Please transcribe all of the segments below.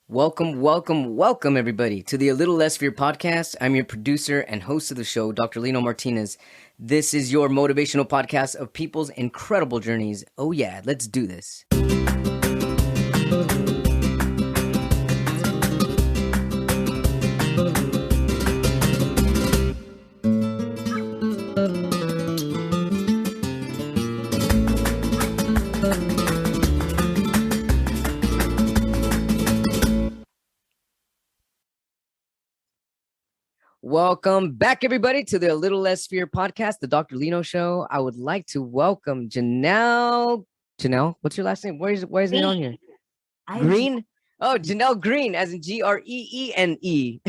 Welcome, welcome, welcome, everybody, to the A Little Less Fear podcast. I'm your producer and host of the show, Dr. Lino Martinez. This is your motivational podcast of people's incredible journeys. Oh, yeah, let's do this. Welcome back, everybody, to the A Little Less Fear podcast, the Dr. Lino show. I would like to welcome Jeanell. Jeanell, what's your last name? Why is it on here? Greene? Oh, Jeanell Greene, as in Greene,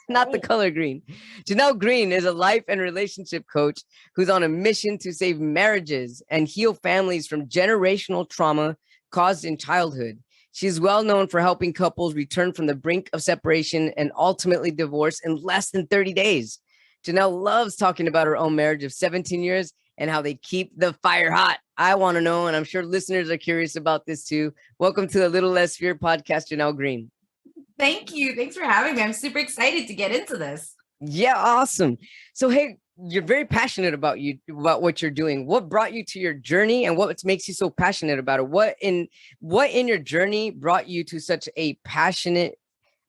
not the color green. Jeanell Greene is a life and relationship coach who's on a mission to save marriages and heal families from generational trauma caused in childhood. She's well known for helping couples return from the brink of separation and ultimately divorce in less than 30 days. Jeanell loves talking about her own marriage of 17 years and how they keep the fire hot. I want to know, and I'm sure listeners are curious about this too. Welcome to the Little Less Fear podcast, Jeanell Greene. Thank you. Thanks for having me. I'm super excited to get into this. Yeah, awesome. So, hey, you're very passionate about what you're doing. What brought you to your journey, and what makes you so passionate about it? What in your journey brought you to such a passionate,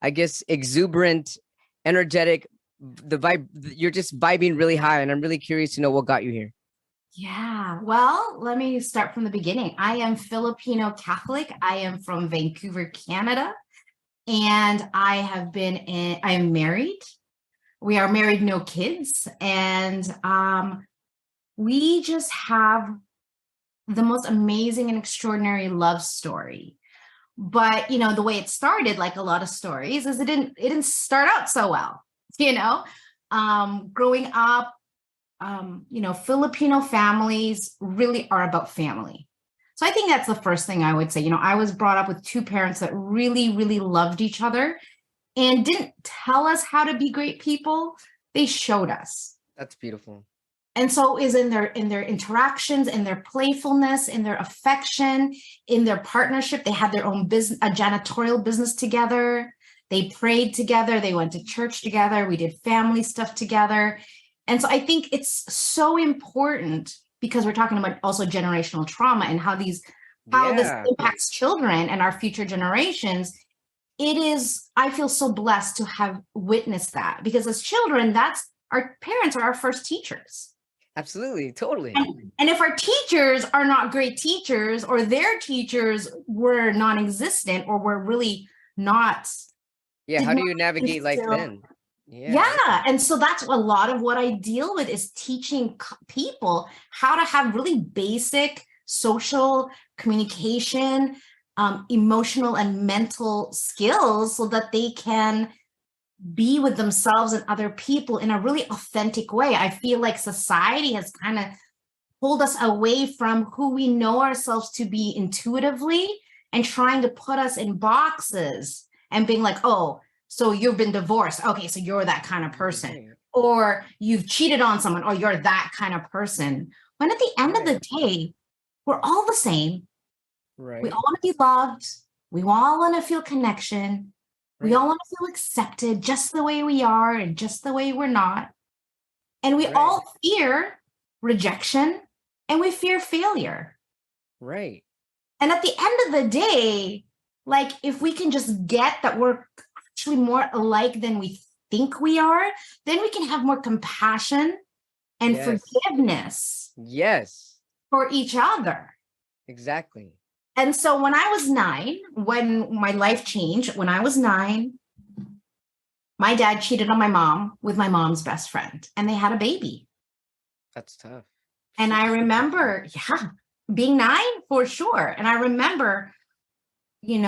I guess, exuberant, energetic, you're just vibing really high, and I'm really curious to know what got you here. Yeah, well, let me start from the beginning. I am Filipino Catholic. I am from Vancouver, Canada, and I'm married. We are married, no kids, and we just have the most amazing and extraordinary love story. But the way it started, like a lot of stories, is it didn't start out so well. Growing up, Filipino families really are about family. So I think that's the first thing I would say. I was brought up with two parents that really, really loved each other and didn't tell us how to be great people. They showed us. That's beautiful. And so is in their interactions, in their playfulness, in their affection, in their partnership. They had their own business, a janitorial business together. They prayed together. They went to church together. We did family stuff together. And so I think it's so important, because we're talking about also generational trauma and how this impacts children and our future generations. I feel so blessed to have witnessed that, because as children, our parents are our first teachers. Absolutely. Totally. And if our teachers are not great teachers, or their teachers were non-existent, or were really not. Yeah. How do you navigate like then? Yeah. And so that's a lot of what I deal with, is teaching people how to have really basic social communication, emotional and mental skills, so that they can be with themselves and other people in a really authentic way. I feel like society has kind of pulled us away from who we know ourselves to be intuitively, and trying to put us in boxes and being like, oh, so you've been divorced. Okay, so you're that kind of person. Or you've cheated on someone, or you're that kind of person. When at the end of the day, we're all the same. Right. We all want to be loved. We all want to feel connection. Right. We all want to feel accepted just the way we are and just the way we're not. And we all fear rejection, and we fear failure. Right. And at the end of the day, like, if we can just get that we're actually more alike than we think we are, then we can have more compassion and forgiveness. Yes. For each other. Exactly. And so when I was 9, when my life changed, when I was 9, my dad cheated on my mom with my mom's best friend, and they had a baby. That's tough. And I remember, being 9 for sure. And I remember,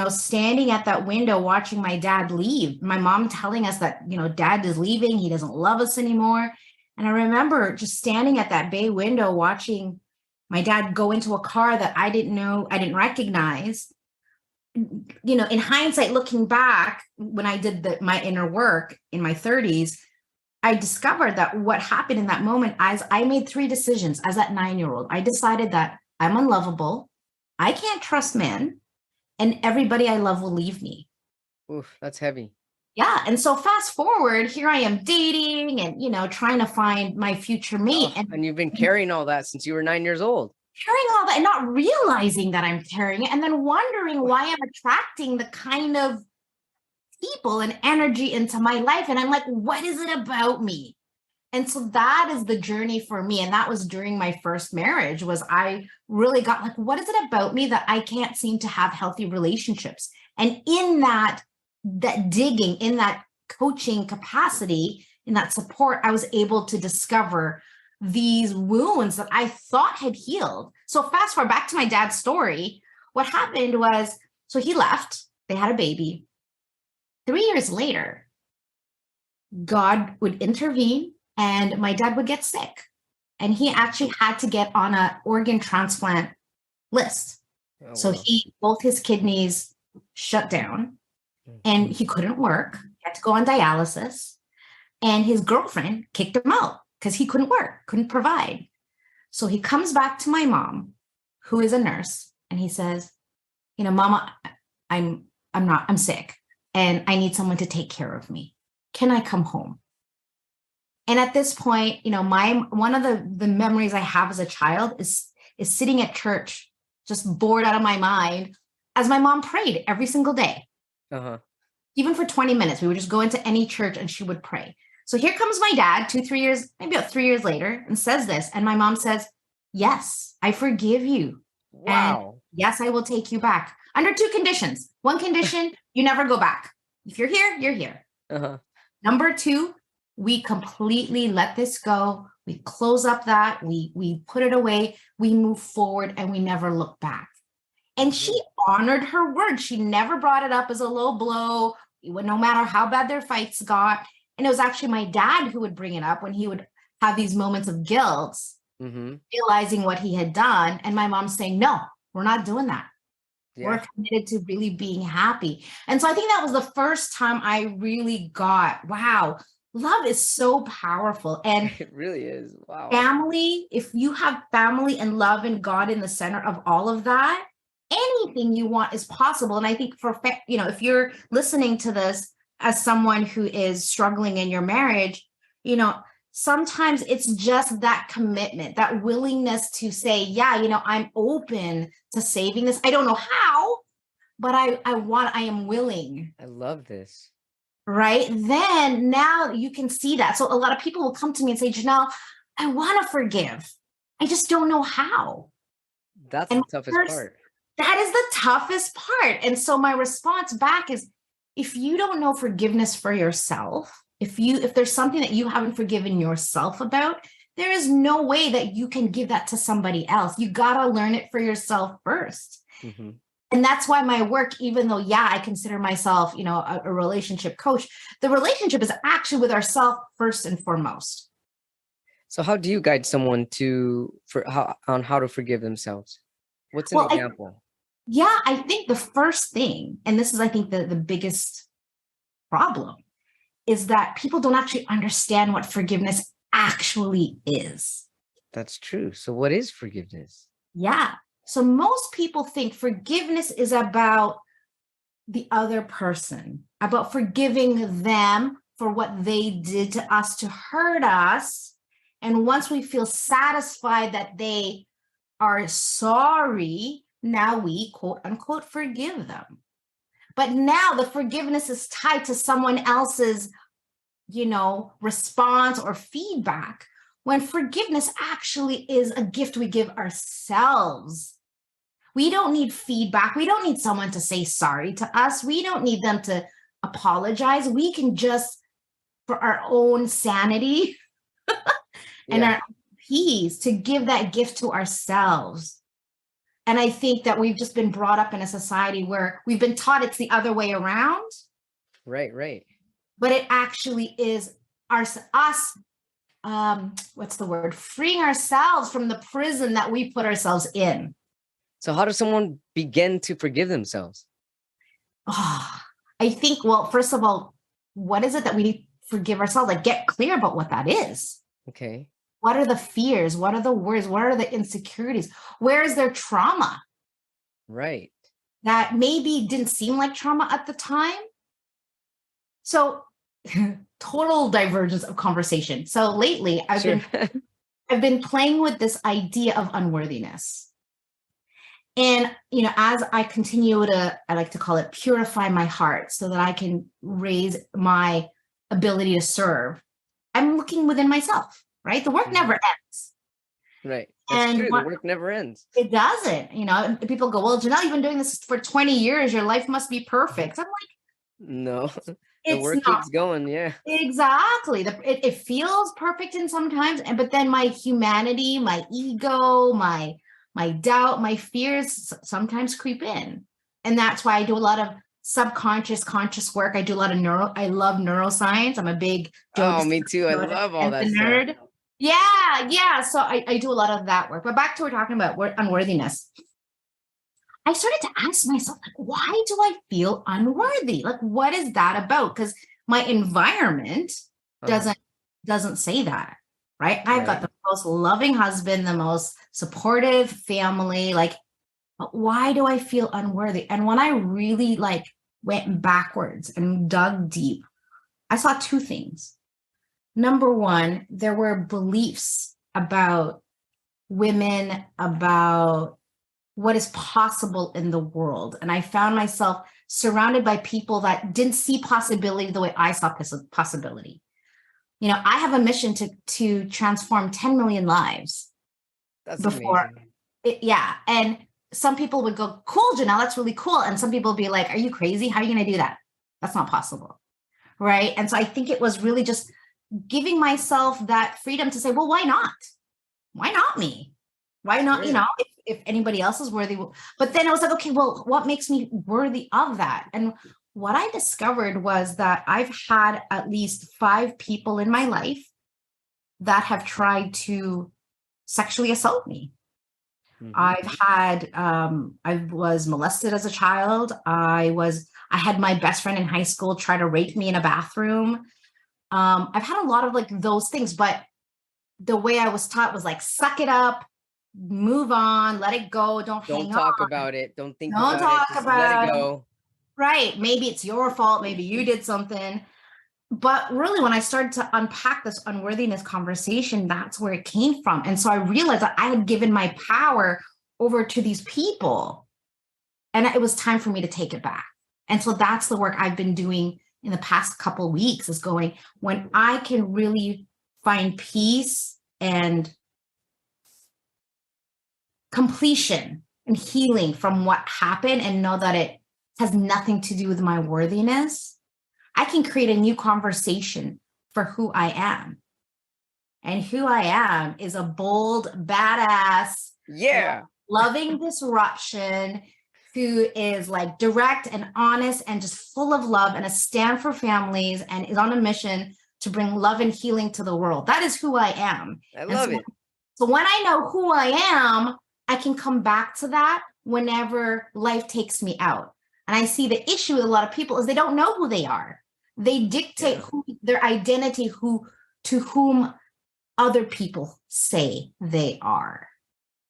standing at that window watching my dad leave, my mom telling us that, dad is leaving, he doesn't love us anymore. And I remember just standing at that bay window watching my dad go into a car that I didn't recognize. In hindsight, looking back, when I did my inner work in my 30s, I discovered that what happened in that moment, as I made 3 decisions as that 9-year-old. I decided that I'm unlovable, I can't trust men, and everybody I love will leave me. Oof, that's heavy. Yeah. And so fast forward, here I am dating and, trying to find my future mate. Oh, and you've been carrying all that since you were 9 years old. Carrying all that and not realizing that I'm carrying it, and then wondering why I'm attracting the kind of people and energy into my life. And I'm like, what is it about me? And so that is the journey for me. And that was during my first marriage, was I really got like, what is it about me that I can't seem to have healthy relationships? And in that digging, in that coaching capacity, in that support, I was able to discover these wounds that I thought had healed. So fast forward back to my dad's story. What happened was, so he left, they had a baby. 3 years later, God would intervene and my dad would get sick. And he actually had to get on an organ transplant list. Oh, so wow. both his kidneys shut down and he couldn't work. He had to go on dialysis. And his girlfriend kicked him out because he couldn't work, couldn't provide. So he comes back to my mom, who is a nurse, and he says, Mama, I'm sick and I need someone to take care of me. Can I come home? And at this point, one of the memories I have as a child is sitting at church, just bored out of my mind, as my mom prayed every single day. Uh-huh. Even for 20 minutes, we would just go into any church and she would pray. So here comes my dad 2-3 years, maybe about 3 years later, and says this. And my mom says, yes, I forgive you. Wow. And yes, I will take you back under 2 conditions. One condition, you never go back. If you're here, you're here. Uh-huh. Number 2, we completely let this go. We close up that, we put it away, we move forward, and we never look back. And she honored her word. She never brought it up as a low blow, no matter how bad their fights got. And it was actually my dad who would bring it up when he would have these moments of guilt, realizing what he had done. And my mom saying, no, we're not doing that. Yeah. We're committed to really being happy. And so I think that was the first time I really got, wow, love is so powerful. And it really is. Wow. Family, if you have family and love and God in the center of all of that, anything you want is possible. And I think if you're listening to this as someone who is struggling in your marriage, sometimes it's just that commitment, that willingness to say, yeah, I'm open to saving this. I don't know how, but I am willing. I love this. Right? Then now you can see that. So a lot of people will come to me and say, Jeanell, I want to forgive. I just don't know how. That's the toughest part. That is the toughest part. And so my response back is, if you don't know forgiveness for yourself, if there's something that you haven't forgiven yourself about, there is no way that you can give that to somebody else. You got to learn it for yourself first. Mm-hmm. And that's why my work, even though, I consider myself, a relationship coach, the relationship is actually with ourselves first and foremost. So how do you guide someone on how to forgive themselves? What's an example? I think the first thing, and this is, I think, the biggest problem, is that people don't actually understand what forgiveness actually is. That's true. So what is forgiveness? Yeah. So most people think forgiveness is about the other person, about forgiving them for what they did to us to hurt us. And once we feel satisfied that they are sorry, now we, quote unquote, forgive them. But now the forgiveness is tied to someone else's, response or feedback, when forgiveness actually is a gift we give ourselves. We don't need feedback. We don't need someone to say sorry to us. We don't need them to apologize. We can just, for our own sanity and our peace, to give that gift to ourselves. And I think that we've just been brought up in a society where we've been taught it's the other way around. Right. But it actually is freeing ourselves from the prison that we put ourselves in. So how does someone begin to forgive themselves? I think, first of all, what is it that we need to forgive ourselves? Like, get clear about what that is. Okay. What are the fears? What are the worries? What are the insecurities? Where is their trauma? Right. That maybe didn't seem like trauma at the time, So total divergence of conversation. So lately Sure. I've been playing with this idea of unworthiness. And, as I continue to, I like to call it purify my heart so that I can raise my ability to serve, I'm looking within myself, right? The work never ends. Right. That's true. The work never ends. It doesn't. People go, well, Jeanell, you've been doing this for 20 years. Your life must be perfect. I'm like, no, the it's work not. keeps going. Yeah. Exactly. It feels perfect in sometimes, but then my humanity, my ego, my doubt, my fears sometimes creep in. And that's why I do a lot of subconscious, conscious work. I do a lot of I love neuroscience. I'm a big Me too. I love all that nerd. stuff. Yeah. So I do a lot of that work. But back to what we're talking about, unworthiness. I started to ask myself, like, why do I feel unworthy? Like, what is that about? Because my environment doesn't say that, right? I've got the most loving husband, the most supportive family. Like, but why do I feel unworthy? And when I really went backwards and dug deep, I saw two things. Number one, there were beliefs about women, about what is possible in the world. And I found myself surrounded by people that didn't see possibility the way I saw possibility. I have a mission to transform 10 million lives. That's amazing. Yeah. And some people would go, cool, Jeanell, that's really cool. And some people would be like, are you crazy? How are you going to do that? That's not possible. Right. And so I think it was really just giving myself that freedom to say, well, why not? Why not me? Why not, if anybody else is worthy? But then I was like, okay, well, what makes me worthy of that? And what I discovered was that I've had at least 5 people in my life that have tried to sexually assault me. I've had, I was molested as a child. I had my best friend in high school try to rape me in a bathroom. I've had a lot of those things, but the way I was taught was suck it up, move on, let it go. Don't talk about it. Don't think about it. Just let it go. Right. Maybe it's your fault. Maybe you did something. But really, when I started to unpack this unworthiness conversation, that's where it came from. And so I realized that I had given my power over to these people. And it was time for me to take it back. And so that's the work I've been doing in the past couple of weeks, is going, when I can really find peace and completion and healing from what happened and know that it has nothing to do with my worthiness, I can create a new conversation for who I am. And who I am is a bold, badass, loving disruption, who is direct and honest and just full of love and a stand for families and is on a mission to bring love and healing to the world. That is who I am. I love it. So when I know who I am, I can come back to that whenever life takes me out. And I see the issue with a lot of people is they don't know who they are. They dictate their identity to whom other people say they are.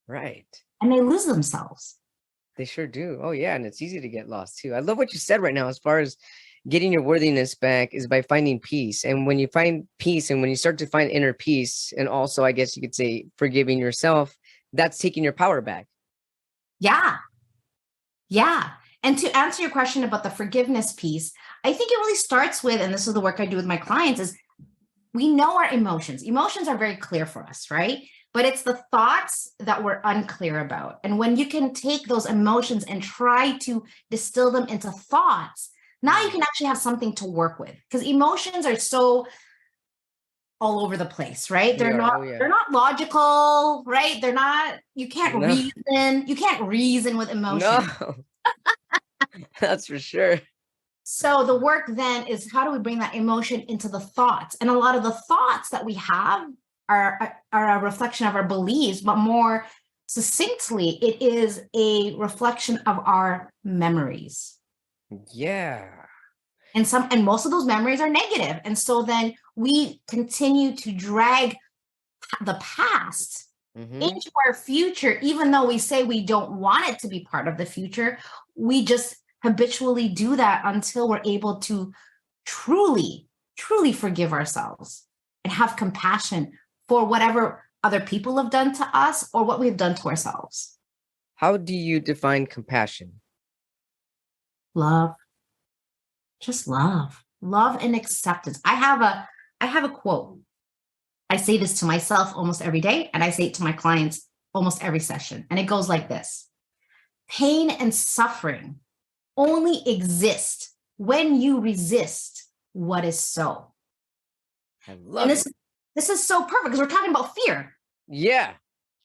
Right. And they lose themselves. They sure do. Oh, yeah. And it's easy to get lost, too. I love what you said right now as far as getting your worthiness back is by finding peace. And when you find peace and when you start to find inner peace, and also, I guess you could say, forgiving yourself, that's taking your power back. Yeah. And to answer your question about the forgiveness piece, I think it really starts with, and this is the work I do with my clients, is we know our emotions. Emotions are very clear for us, right? But it's the thoughts that we're unclear about. And when you can take those emotions and try to distill them into thoughts, now you can actually have something to work with, because emotions are so all over the place, right? They're not logical, right? They're not, you can't reason with emotion. No. That's for sure. So the work then is, how do we bring that emotion into the thoughts? And a lot of the thoughts that we have are a reflection of our beliefs, but more succinctly, it is a reflection of our memories. Yeah. And most of those memories are negative. And so then we continue to drag the past into our future, even though we say we don't want it to be part of the future. We just habitually do that until we're able to truly, truly forgive ourselves and have compassion for whatever other people have done to us or what we've done to ourselves. How do you define compassion? Love. Just love. Love and acceptance. I have a quote. I say this to myself almost every day, and I say it to my clients almost every session. And it goes like this: pain and suffering only exist when you resist what is so. I love it. This is so perfect because we're talking about fear. Yeah.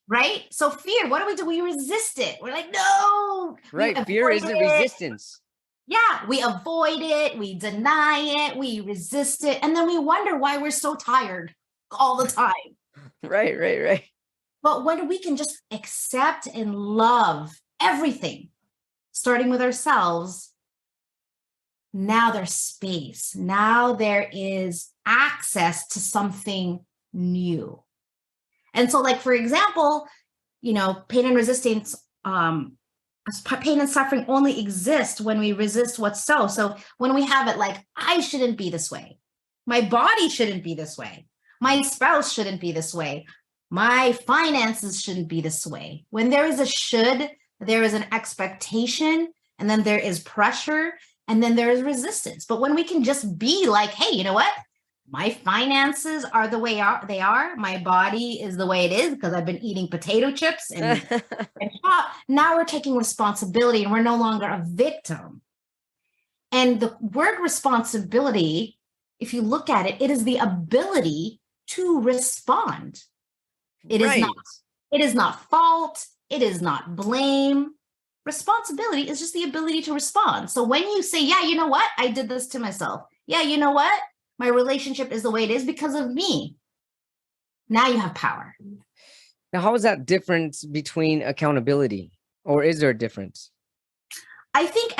Right? So fear, what do? We resist it. We're like, no. Right. Fear isn't resistance. Yeah, we avoid it, we deny it, we resist it, and then we wonder why we're so tired all the time. Right. But when we can just accept and love everything, starting with ourselves, now there's space. Now there is access to something new. And so, like, for example, pain and resistance, pain and suffering only exist when we resist what's so. So when we have it like, I shouldn't be this way. My body shouldn't be this way. My spouse shouldn't be this way. My finances shouldn't be this way. When there is a should, there is an expectation, and then there is pressure, and then there is resistance. But when we can just be like, hey, you know what? My finances are the way they are. My body is the way it is because I've been eating potato chips and now we're taking responsibility and we're no longer a victim. And the word responsibility, if you look at it, it is the ability to respond. It is not fault. It is not blame. Responsibility is just the ability to respond. So when you say, yeah, you know what? I did this to myself. Yeah, you know what? My relationship is the way it is because of me. Now you have power. Now, how is that difference between accountability, or is there a difference? I think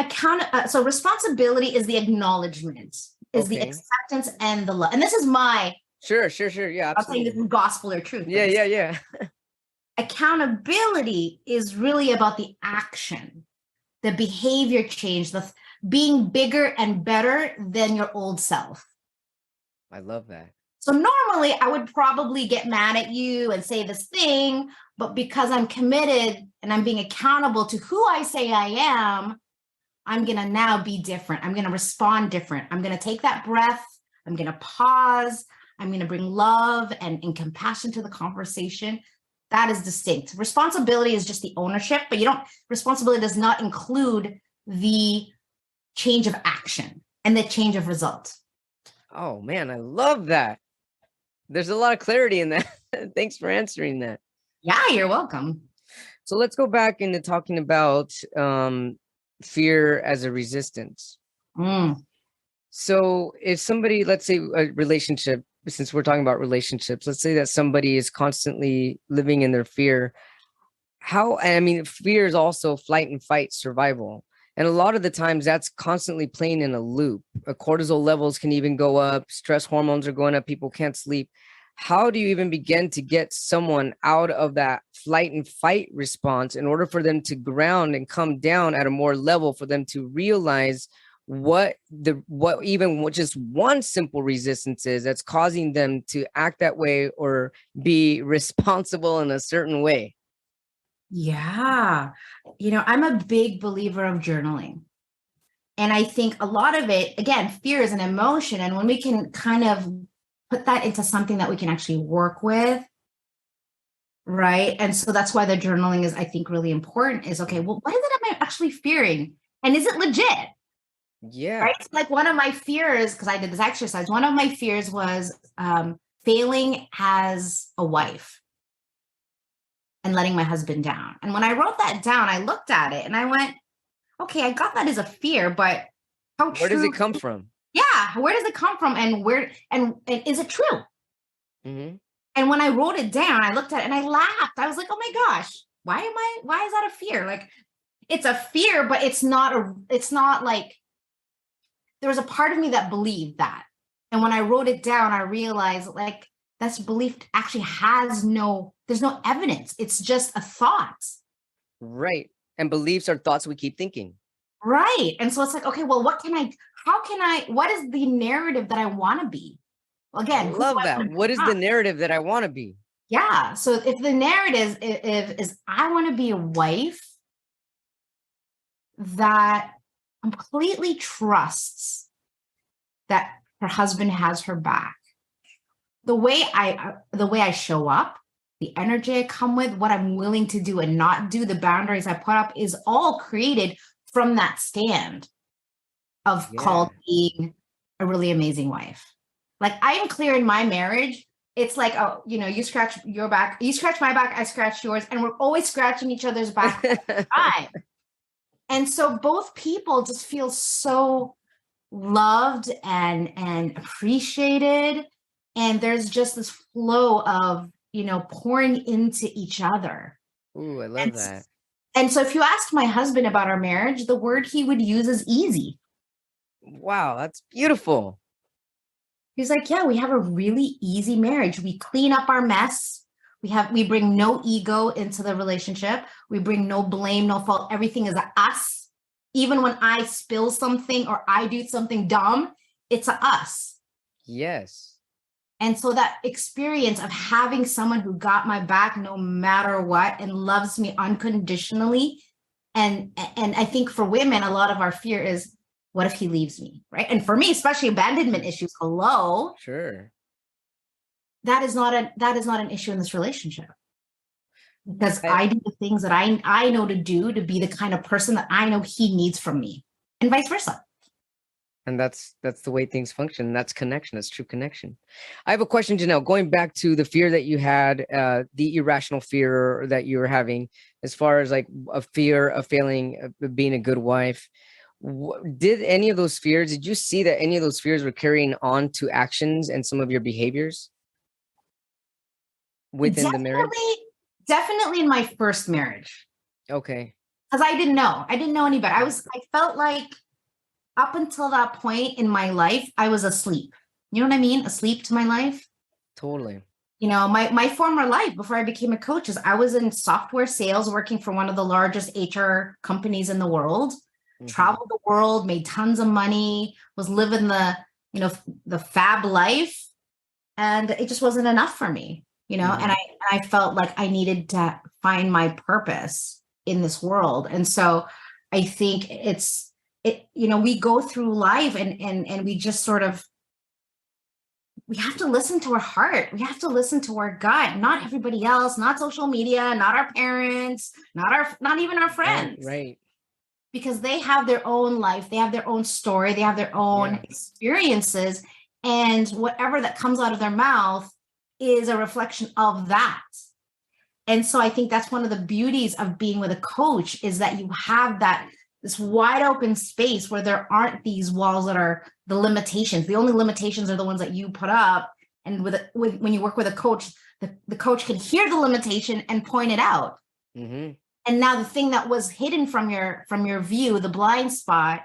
so responsibility is the acknowledgement, is the acceptance and the love. And this is my... Sure. Yeah, absolutely. I'll tell you this is gospel or truth. Yeah. Accountability is really about the action, the behavior change, the being bigger and better than your old self. I love that. So normally I would probably get mad at you and say this thing, but because I'm committed and I'm being accountable to who I say I am, I'm going to now be different. I'm going to respond different. I'm going to take that breath. I'm going to pause. I'm going to bring love and compassion to the conversation. That is distinct. Responsibility is just the ownership, but responsibility does not include the change of action and the change of result. Oh man, I love that. There's a lot of clarity in that. Thanks for answering that. Yeah, you're welcome. So let's go back into talking about fear as a resistance. So if somebody, let's say a relationship, since we're talking about relationships, let's say that somebody is constantly living in their fear. Fear is also flight and fight survival. And a lot of the times that's constantly playing in a loop. Cortisol levels can even go up. Stress hormones are going up. People can't sleep. How do you even begin to get someone out of that flight and fight response in order for them to ground and come down at a more level, for them to realize what just one simple resistance is that's causing them to act that way or be responsible in a certain way? Yeah. I'm a big believer of journaling. And I think a lot of it, again, fear is an emotion. And when we can kind of put that into something that we can actually work with, right? And so that's why the journaling is, I think, really important is, okay, well, what is it am I actually fearing? And is it legit? Yeah. Right? So like one of my fears, because I did this exercise, one of my fears was failing as a wife and letting my husband down. And when I wrote that down, I looked at it and I went, okay, I got that as a fear, but where does it come from? Yeah, where does it come from, and is it true? Mm-hmm. And when I wrote it down, I looked at it and I laughed. I was like, oh my gosh, why is that a fear? Like, it's a fear, but it's not like, there was a part of me that believed that. And when I wrote it down, I realized like that's belief actually there's no evidence. It's just a thought. Right. And beliefs are thoughts we keep thinking. Right. And so it's like, okay, well, what is the narrative that I want to be? Again, I love that. What is the narrative that I want to be? Yeah. So if the narrative is I want to be a wife that completely trusts that her husband has her back, the way I show up, the energy I come with, what I'm willing to do and not do, the boundaries I put up is all created from that stand of called being a really amazing wife. Like I am clear in my marriage. It's like, oh, you scratch your back, you scratch my back, I scratch yours, and we're always scratching each other's back all the time. And so both people just feel so loved and appreciated. And there's just this flow of, pouring into each other. Ooh, I love that. And so if you asked my husband about our marriage, the word he would use is easy. Wow, that's beautiful. He's like, yeah, we have a really easy marriage. We clean up our mess. We bring no ego into the relationship. We bring no blame, no fault. Everything is us. Even when I spill something or I do something dumb, it's a us. Yes. And so that experience of having someone who got my back no matter what and loves me unconditionally. And I think for women, a lot of our fear is, what if he leaves me, right? And for me, especially abandonment issues, hello. Sure. That is not an issue in this relationship. Because I do the things that I know to do to be the kind of person that I know he needs from me, and vice versa. And that's the way things function. That's connection. That's true connection. I have a question, Jeanell. Going back to the fear that you had, the irrational fear that you were having, as far as like a fear of failing, being a good wife. Did any of those fears? Did you see that any of those fears were carrying on to actions and some of your behaviors within the marriage? Definitely in my first marriage. Okay. Because I didn't know anybody. I felt like up until that point in my life, I was asleep. You know what I mean? Asleep to my life. Totally. My former life before I became a coach is I was in software sales working for one of the largest HR companies in the world, traveled the world, made tons of money, was living the fab life. And it just wasn't enough for me, and I felt like I needed to find my purpose in this world. And so I think we go through life and we just sort of, we have to listen to our heart. We have to listen to our gut, not everybody else, not social media, not our parents, not even our friends. Right. Because they have their own life. They have their own story. They have their own experiences. And whatever that comes out of their mouth is a reflection of that. And so I think that's one of the beauties of being with a coach is that you have this wide open space where there aren't these walls that are the limitations. The only limitations are the ones that you put up. And when you work with a coach, the coach can hear the limitation and point it out. Mm-hmm. And now the thing that was hidden from your view, the blind spot,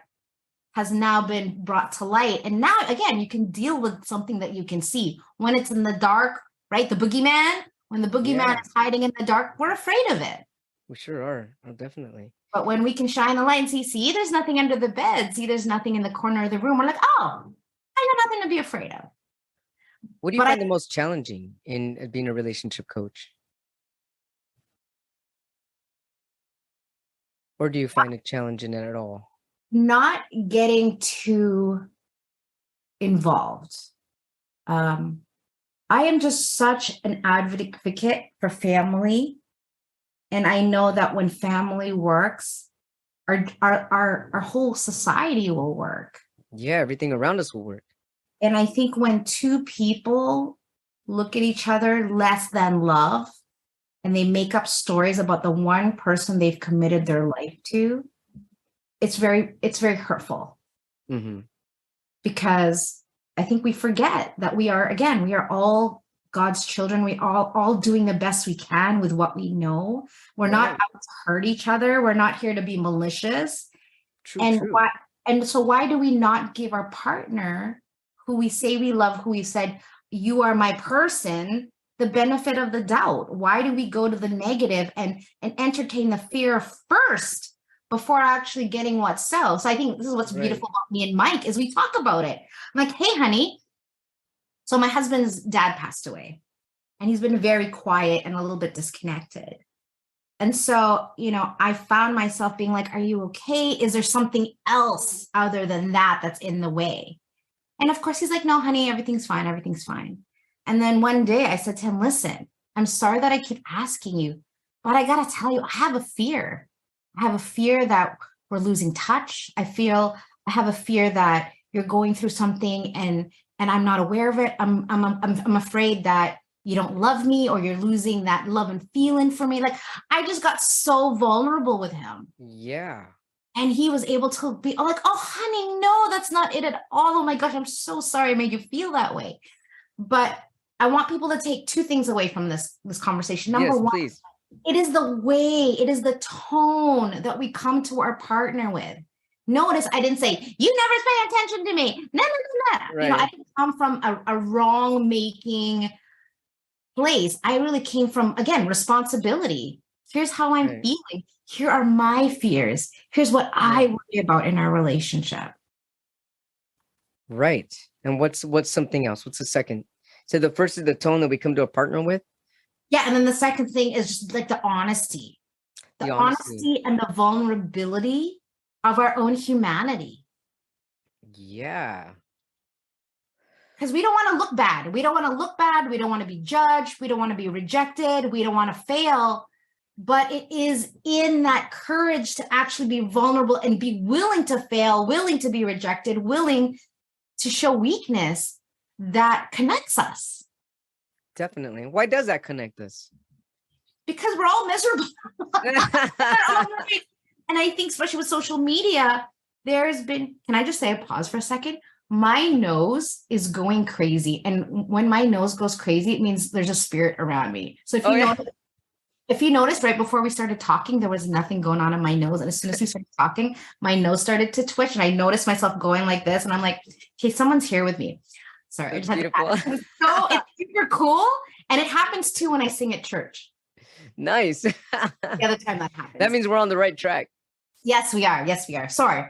has now been brought to light. And now, again, you can deal with something that you can see. When it's in the dark, right? The boogeyman, when the boogeyman is hiding in the dark, we're afraid of it. We sure are. Oh, definitely. But when we can shine a light and see, there's nothing under the bed. See, there's nothing in the corner of the room. We're like, oh, I got nothing to be afraid of. What do you find the most challenging in being a relationship coach? Or do you find it challenging at all? Not getting too involved. I am just such an advocate for family. And I know that when family works, our whole society will work. Yeah, everything around us will work. And I think when two people look at each other less than love, and they make up stories about the one person they've committed their life to, it's very hurtful. Mm-hmm. Because I think we forget that we are all God's children. We all doing the best we can with what we know. We're not out to hurt each other. We're not here to be malicious. True. So why do we not give our partner, who we say we love, who we said, you are my person, the benefit of the doubt? Why do we go to the negative and entertain the fear first before actually getting what sells. So I think this is what's beautiful about me and Mike is we talk about it. I'm like, hey, honey. So my husband's dad passed away and he's been very quiet and a little bit disconnected. And so, I found myself being like, are you okay? Is there something else other than that that's in the way? And of course, he's like, no, honey, everything's fine. Everything's fine. And then one day I said to him, listen, I'm sorry that I keep asking you, but I got to tell you, I have a fear. I have a fear that we're losing touch. I have a fear that you're going through something and I'm not aware of it. I'm afraid that you don't love me or you're losing that love and feeling for me. Like I just got so vulnerable with him. Yeah. And he was able to be like, oh, honey, no, that's not it at all. Oh my gosh, I'm so sorry I made you feel that way. But I want people to take two things away from this conversation. Number one, please. It is the tone that we come to our partner with. Notice I didn't say, you never pay attention to me. No. Right. I didn't come from a wrong-making place. I really came from, again, responsibility. Here's how I'm feeling. Here are my fears. Here's what I worry about in our relationship. Right. And what's something else? What's the second? So the first is the tone that we come to a partner with. Yeah. And then the second thing is just like the honesty. The honesty and the vulnerability of our own humanity. Yeah. Because we don't want to look bad. We don't want to look bad. We don't want to be judged. We don't want to be rejected. We don't want to fail. But it is in that courage to actually be vulnerable and be willing to fail, willing to be rejected, willing to show weakness that connects us. Definitely. Why does that connect us? Because we're all miserable. And I think especially with social media, there's been, can I just say a pause for a second? My nose is going crazy. And when my nose goes crazy, it means there's a spirit around me. So if you noticed right before we started talking, there was nothing going on in my nose. And as soon as we started talking, my nose started to twitch and I noticed myself going like this. And I'm like, okay, someone's here with me. Sorry. I just beautiful. it's super cool. And it happens too when I sing at church. Nice. The other time that happens. That means we're on the right track. Yes, we are. Yes, we are. Sorry.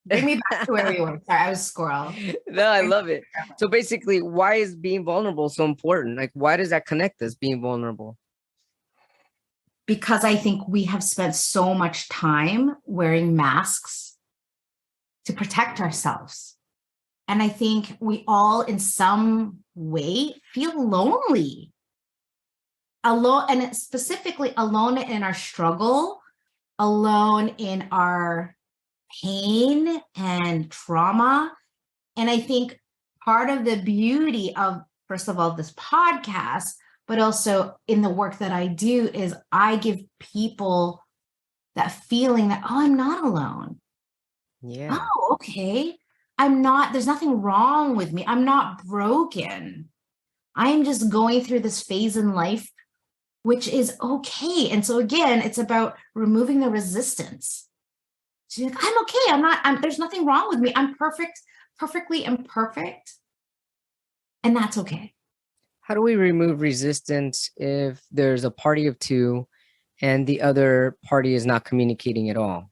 Bring me back to where we were. Sorry, I was a squirrel. No, I love it. So basically, why is being vulnerable so important? Like, why does that connect us, being vulnerable? Because I think we have spent so much time wearing masks to protect ourselves. And I think we all in some way feel lonely. Alone, and specifically alone in our struggle, alone in our pain and trauma. And I think part of the beauty of, first of all, this podcast, but also in the work that I do is I give people that feeling that, oh, I'm not alone. Yeah. Oh, okay. There's nothing wrong with me. I'm not broken. I'm just going through this phase in life, which is okay. And so again, it's about removing the resistance. So like, I'm okay. There's nothing wrong with me. I'm perfectly imperfect. And that's okay. How do we remove resistance if there's a party of two and the other party is not communicating at all?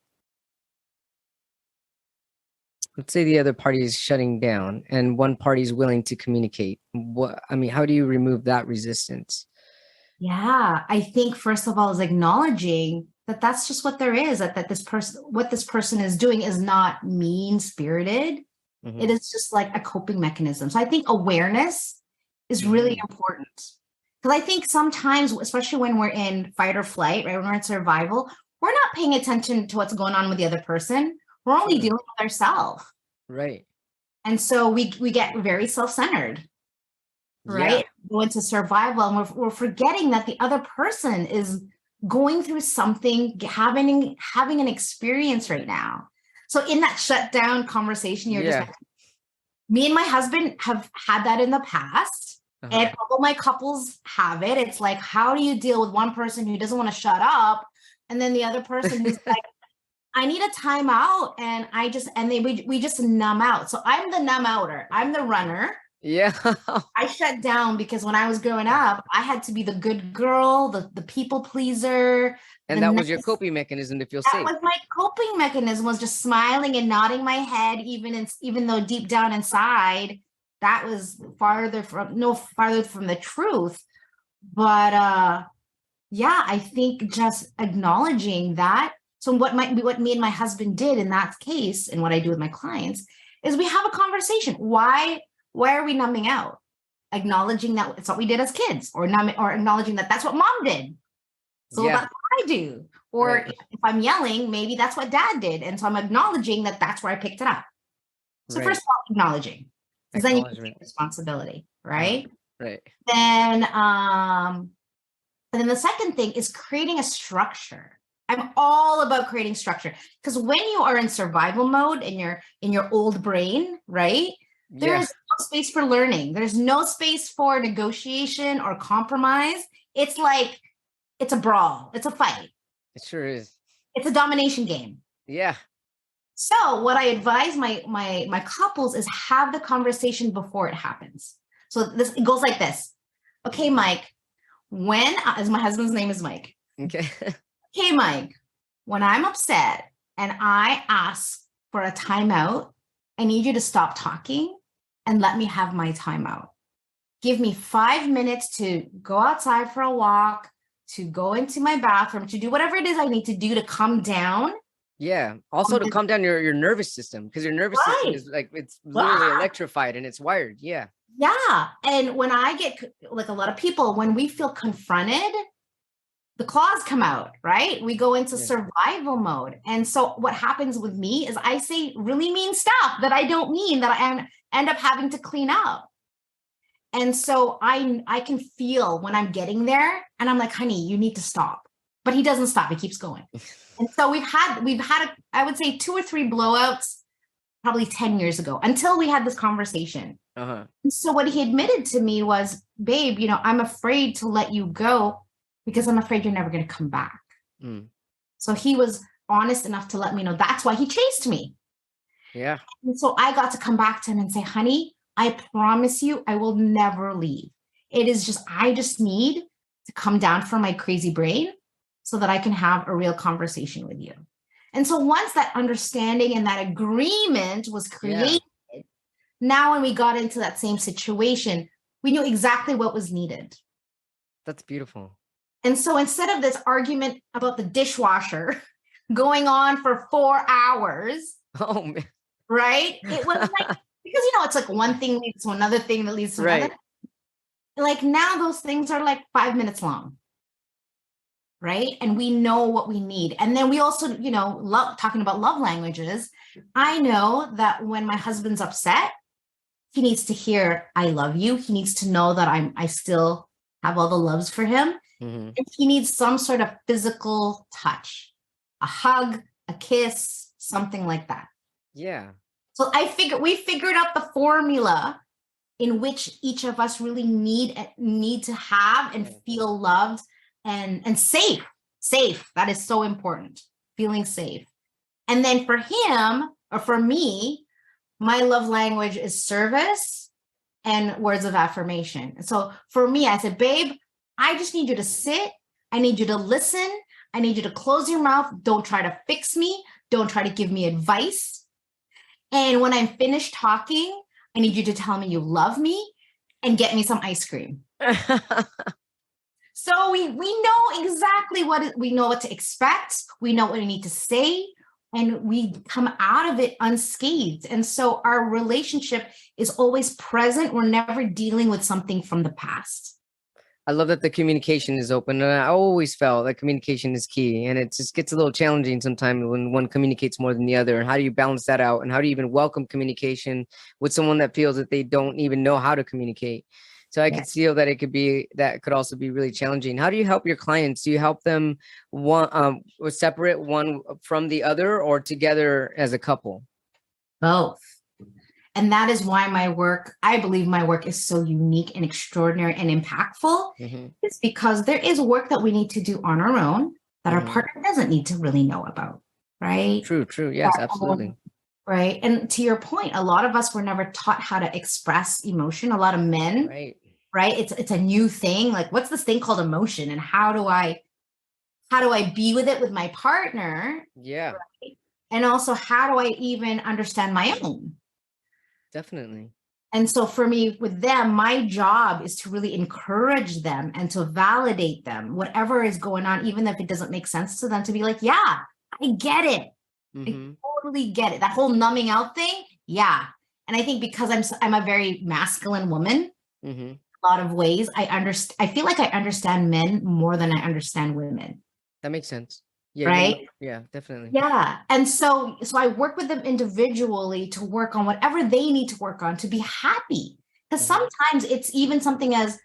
Let's say the other party is shutting down and one party is willing to communicate. How do you remove that resistance? Yeah, I think first of all is acknowledging that that's just what there is, that what this person is doing is not mean-spirited. Mm-hmm. It is just like a coping mechanism. So I think awareness is really important. Because I think sometimes, especially when we're in fight or flight, right, when we're in survival, we're not paying attention to what's going on with the other person. We're only dealing with ourselves. Right. And so we get very self-centered. Right? Go into survival and we're forgetting that the other person is going through something, having an experience right now. So in that shutdown conversation me and my husband have had that in the past. And all my couples have it. It's like, how do you deal with one person who doesn't want to shut up and then the other person who's like, I need a timeout, and we just numb out. So I'm the numb outer. I'm the runner. Yeah. I shut down because when I was growing up, I had to be the good girl, the people pleaser, And the that was your nice. coping mechanism to feel That safe. was my coping mechanism, was just smiling and nodding my head, even though deep down inside, that was farther from the truth. But yeah, I think just acknowledging that. So what me and my husband did in that case, and what I do with my clients, is we have a conversation. Why are we numbing out? Acknowledging that it's what we did as kids, or acknowledging that that's what mom did. So Yeah. that's what I do. Or Right. if I'm yelling, maybe that's what dad did. And so I'm acknowledging that that's where I picked it up. So first Right. of all, acknowledging, because then you can Acknowledgement. take responsibility, Uh-huh. right? Right. Then and then the second thing is creating a structure. I'm all about creating structure, because when you are in survival mode and you're in your old brain, right? There Yeah. is no space for learning. There's no space for negotiation or compromise. It's like it's a brawl. It's a fight. It sure is. It's a domination game. Yeah. So what I advise my couples is have the conversation before it happens. So it goes like this. Okay, Mike, as my husband's name is Mike. Okay. Hey, Mike, when I'm upset and I ask for a timeout, I need you to stop talking and let me have my timeout. Give me 5 minutes to go outside for a walk, to go into my bathroom, to do whatever it is I need to do to come down. Yeah. Also to calm down your nervous system, because your nervous system is like, it's literally electrified and it's wired. Yeah. Yeah. And when I get, like a lot of people, when we feel confronted, the claws come out, right? We go into survival mode. And so what happens with me is I say really mean stuff that I don't mean, that I end up having to clean up. And so I can feel when I'm getting there, and I'm like, honey, you need to stop. But he doesn't stop. He keeps going. And so we've had I would say 2 or 3 blowouts probably 10 years ago, until we had this conversation. Uh-huh. And so what he admitted to me was, babe, I'm afraid to let you go because I'm afraid you're never going to come back. Mm. So he was honest enough to let me know that's why he chased me. Yeah. And so I got to come back to him and say, honey, I promise you, I will never leave. I just need to come down from my crazy brain so that I can have a real conversation with you. And so once that understanding and that agreement was created, now when we got into that same situation, we knew exactly what was needed. That's beautiful. And so instead of this argument about the dishwasher going on for 4 hours, oh man, right? It was like, because it's like one thing leads to another thing that leads to another. Like now those things are like 5 minutes long. Right. And we know what we need. And then we also, talking about love languages. I know that when my husband's upset, he needs to hear, I love you. He needs to know that I still have all the loves for him. Mm-hmm. And he needs some sort of physical touch, a hug, a kiss, something like that. Yeah. So we figured out the formula in which each of us really need to have and feel loved and safe. That is so important. Feeling safe. And then for him, or for me, my love language is service and words of affirmation. So for me, I said, babe, I just need you to sit. I need you to listen. I need you to close your mouth. Don't try to fix me. Don't try to give me advice. And when I'm finished talking, I need you to tell me you love me and get me some ice cream. So we know exactly we know what to expect. We know what we need to say, and we come out of it unscathed. And so our relationship is always present. We're never dealing with something from the past. I love that the communication is open. And I always felt that communication is key. And it just gets a little challenging sometimes when one communicates more than the other. And how do you balance that out? And how do you even welcome communication with someone that feels that they don't even know how to communicate? So I could feel that that could also be really challenging. How do you help your clients? Do you help them separate one from the other, or together as a couple? Both. And that is why I believe my work is so unique and extraordinary and impactful. Mm-hmm. It's because there is work that we need to do on our own that our partner doesn't need to really know about, right? True. Yes, absolutely. Right. And to your point, a lot of us were never taught how to express emotion. A lot of men, right? It's a new thing. Like, what's this thing called emotion? And how do I be with it with my partner? Yeah. Right? And also, how do I even understand my own? Definitely. And so for me, with them, my job is to really encourage them and to validate them, whatever is going on, even if it doesn't make sense to them, to be like, yeah, I get it. I totally get it. That whole numbing out thing. Yeah. And I think because I'm a very masculine woman, a lot of ways, I feel like I understand men more than I understand women. That makes sense. Yeah. Right. Yeah, definitely. Yeah. And so I work with them individually to work on whatever they need to work on to be happy. Because sometimes it's even something as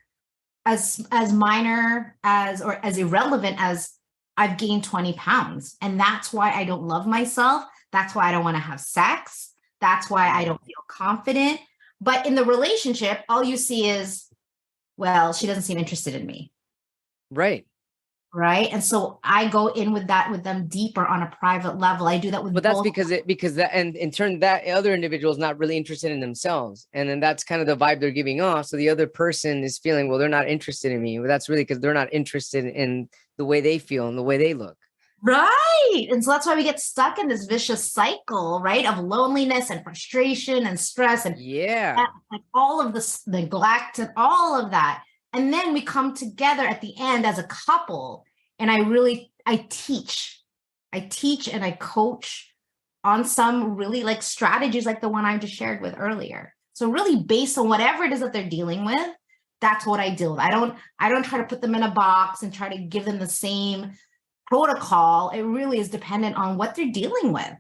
minor or as irrelevant as I've gained 20 pounds. And that's why I don't love myself. That's why I don't want to have sex. That's why I don't feel confident. But in the relationship, all you see is, well, she doesn't seem interested in me. Right. Right. And so I go in with them deeper on a private level. I do that with But that's because that, and in turn, that other individual is not really interested in themselves. And then that's kind of the vibe they're giving off. So the other person is feeling, well, they're not interested in me. But that's really because they're not interested in the way they feel and the way they look. Right. And so that's why we get stuck in this vicious cycle, right? Of loneliness and frustration and stress and like all of this neglect and all of that. And then we come together at the end as a couple. And I teach and I coach on some really like strategies like the one I just shared with earlier. So really based on whatever it is that they're dealing with, that's what I deal with. I don't try to put them in a box and try to give them the same protocol. It really is dependent on what they're dealing with.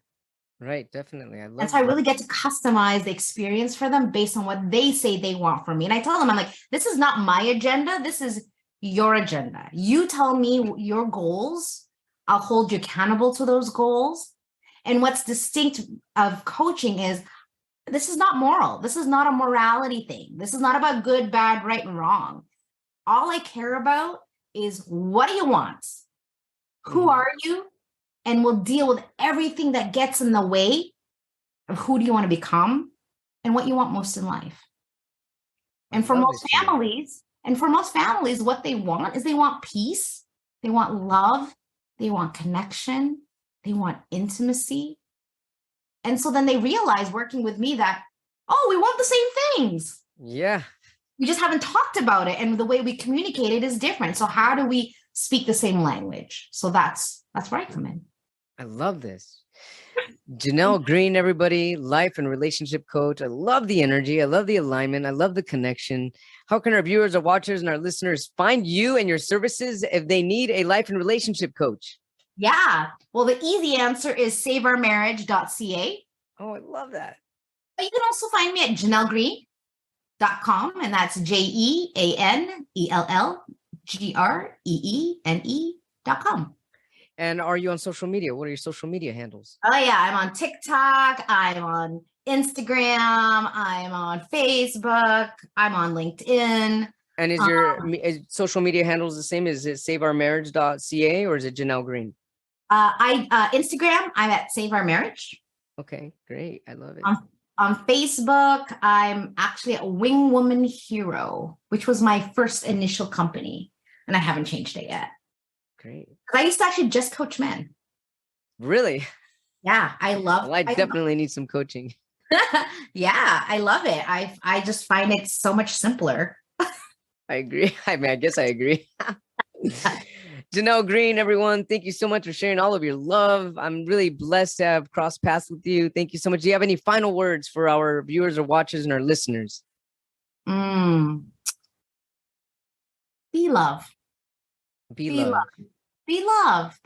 Right, definitely. And so I really get to customize the experience for them based on what they say they want from me. And I tell them, I'm like, this is not my agenda. This is your agenda. You tell me your goals. I'll hold you accountable to those goals. And what's distinct of coaching is this is not moral. This is not a morality thing. This is not about good, bad, right, and wrong. All I care about is what do you want? Who are you? And we'll deal with everything that gets in the way of who do you want to become and what you want most in life. And for most families, what they want is they want peace, they want love, they want connection, they want intimacy. And so then they realize working with me that, oh, we want the same things. Yeah. We just haven't talked about it. And the way we communicate it is different. So how do we speak the same language? So that's where I come in. I love this. Jeanell Greene, everybody, life and relationship coach. I love the energy. I love the alignment. I love the connection. How can our viewers, our watchers, and our listeners find you and your services if they need a life and relationship coach? Yeah. Well, the easy answer is saveourmarriage.ca. Oh, I love that. But you can also find me at jeanellgreene.com, and that's JeannellGreene.com. And are you on social media? What are your social media handles? Oh, yeah. I'm on TikTok. I'm on Instagram. I'm on Facebook. I'm on LinkedIn. And is your social media handles the same? Is it saveourmarriage.ca or is it Jeanell Greene? Instagram, I'm at Save Our Marriage. Okay, great. I love it. On Facebook, I'm actually a Wing Woman Hero, which was my first initial company. And I haven't changed it yet. Great. I used to actually just coach men. Really? Yeah, I love. Well, I definitely need some coaching. Yeah, I love it. I just find it so much simpler. I agree. I mean, I guess I agree. Jeanell Greene, everyone, thank you so much for sharing all of your love. I'm really blessed to have crossed paths with you. Thank you so much. Do you have any final words for our viewers or watchers and our listeners? Be love. Be love. Be love.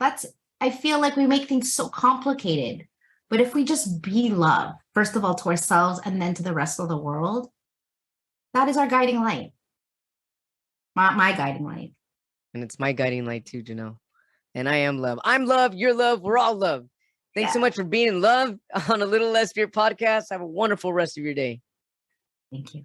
I feel like we make things so complicated. But if we just be love, first of all, to ourselves and then to the rest of the world, that is our guiding light. My guiding light. And it's my guiding light too, Jeanell. And I am love. I'm love. You're love. We're all love. Thanks so much for being in love on A Little Less Fear podcast. Have a wonderful rest of your day. Thank you.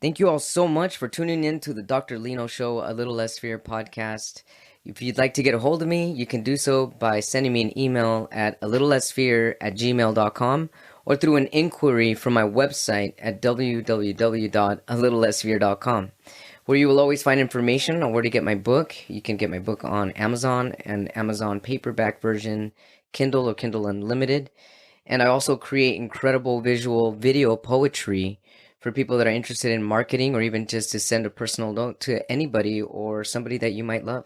Thank you all so much for tuning in to the Dr. Lino Show, A Little Less Fear podcast. If you'd like to get a hold of me, you can do so by sending me an email at a little less fear at gmail.com or through an inquiry from my website at www.alittlelessfear.com, where you will always find information on where to get my book. You can get my book on Amazon and Amazon paperback version, Kindle or Kindle Unlimited. And I also create incredible visual video poetry for people that are interested in marketing or even just to send a personal note to anybody or somebody that you might love.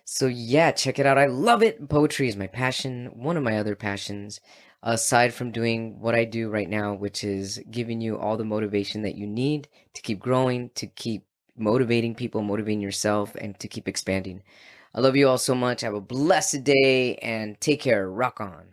So yeah, check it out. I love it. Poetry is my passion, one of my other passions, aside from doing what I do right now, which is giving you all the motivation that you need to keep growing, to keep motivating people, motivating yourself, and to keep expanding. I love you all so much. Have a blessed day and take care. Rock on.